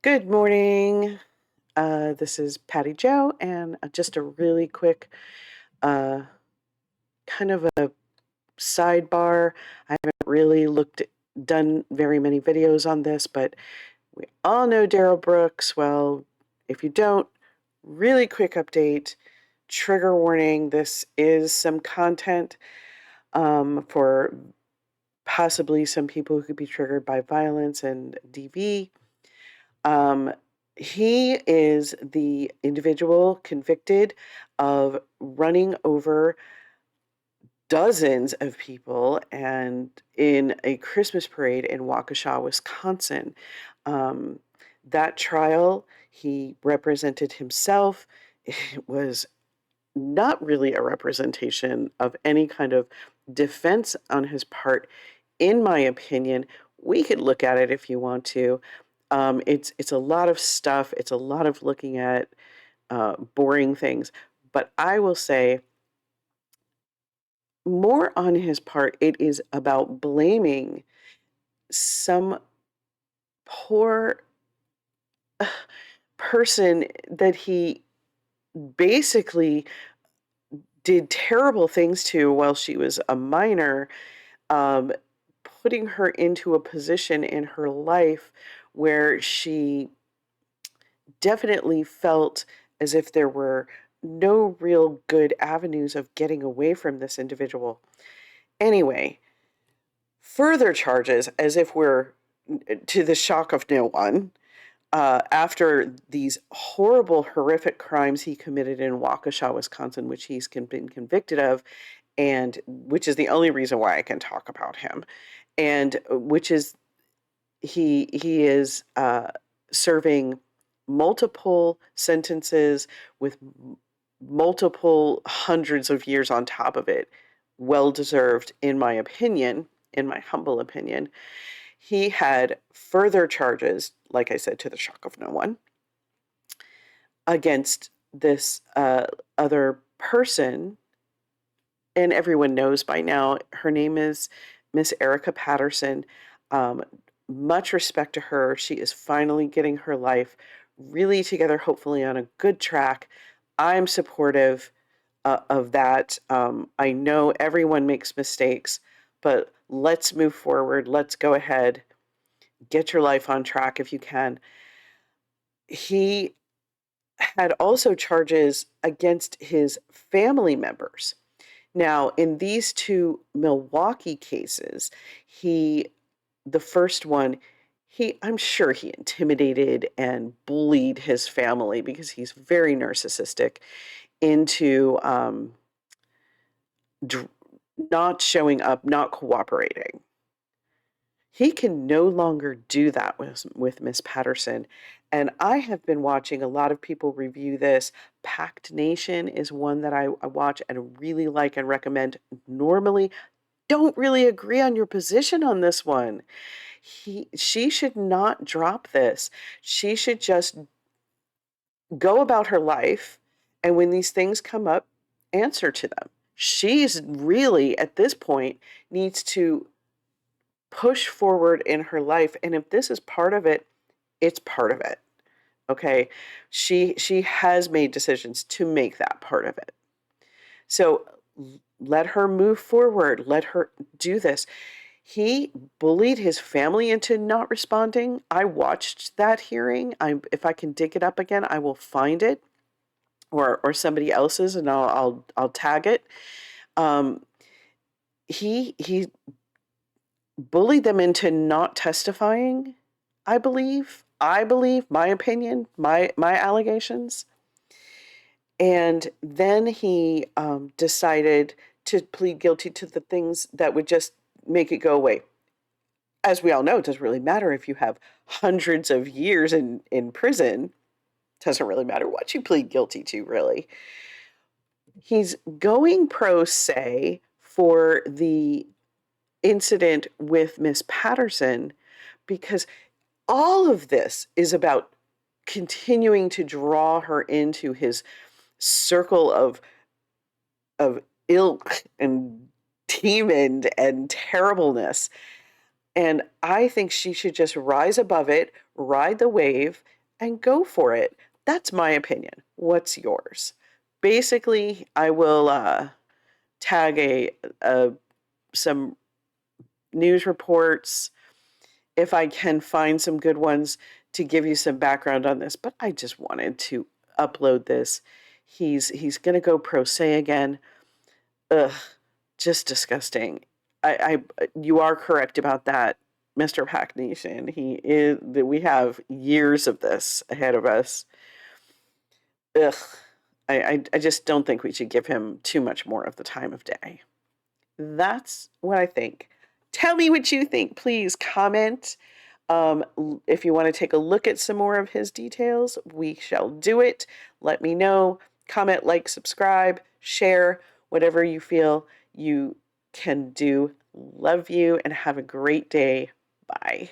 Good morning. This is Patty Joe, and just a really quick uh, kind of a sidebar. I haven't really done very many videos on this, but we all know Darrell Brooks. Well, if you don't, really quick update. Trigger warning: this is some content for possibly some people who could be triggered by violence and DV. Um, he is the individual convicted of running over dozens of people and in a Christmas parade in Waukesha, Wisconsin. Um, that trial, he represented himself. It was not really a representation of any kind of defense on his part, in my opinion. We could look at it if you want to. It's a lot of stuff. It's a lot of looking at boring things. But I will say, more on his part, it is about blaming some poor person that he basically did terrible things to while she was a minor, um, putting her into a position in her life where she definitely felt as if there were no real good avenues of getting away from this individual. Anyway, further charges, as if we're to the shock of no one, after these horrible, horrific crimes he committed in Waukesha, Wisconsin, which he's been convicted of, and which is the only reason why I can talk about him, and which is he is serving multiple sentences with multiple hundreds of years on top of it. Well deserved, in my opinion, in my humble opinion. He had further charges, like I said, to the shock of no one, against this other person. And everyone knows by now, her name is Miss Erica Patterson. Um, Much respect to her. She is finally getting her life really together, hopefully on a good track. I'm supportive of that. I know everyone makes mistakes, but let's move forward. Let's go ahead. Get your life on track if you can. He had also charges against his family members. Now, in these two Milwaukee cases, the first one, I'm sure he intimidated and bullied his family because he's very narcissistic into dr- not showing up, not cooperating. He can no longer do that with Miss Patterson. And I have been watching a lot of people review this. Packed Nation is one that I watch and really like and recommend. Normally, don't really agree on your position on this one. She should not drop this. She should just go about her life, and when these things come up, answer to them. She's really, at this point, needs to push forward in her life, and if this is part of it, it's part of it. Okay? She has made decisions to make that part of it. So let her move forward. Let her do this. He bullied his family into not responding. I watched that hearing. If I can dig it up again, I will find it, or somebody else's, and I'll tag it. Um, he bullied them into not testifying. I believe my opinion, my allegations, and then he decided to plead guilty to the things that would just make it go away. As we all know, it doesn't really matter if you have hundreds of years in prison. It doesn't really matter what you plead guilty to, really. He's going pro se for the incident with Miss Patterson because all of this is about continuing to draw her into his circle of ilk and demon and terribleness. And I think she should just rise above it, ride the wave, and go for it. That's my opinion. What's yours? Basically, I will tag a some news reports if I can find some good ones to give you some background on this, but I just wanted to upload this. He's gonna go pro se again. Ugh, just disgusting. You are correct about that, Mr. Pack Nation. He is. We have years of this ahead of us. Ugh, I just don't think we should give him too much more of the time of day. That's what I think. Tell me what you think. Please comment. If you want to take a look at some more of his details, we shall do it. Let me know. Comment, like, subscribe, share, whatever you feel you can do. Love you and have a great day. Bye.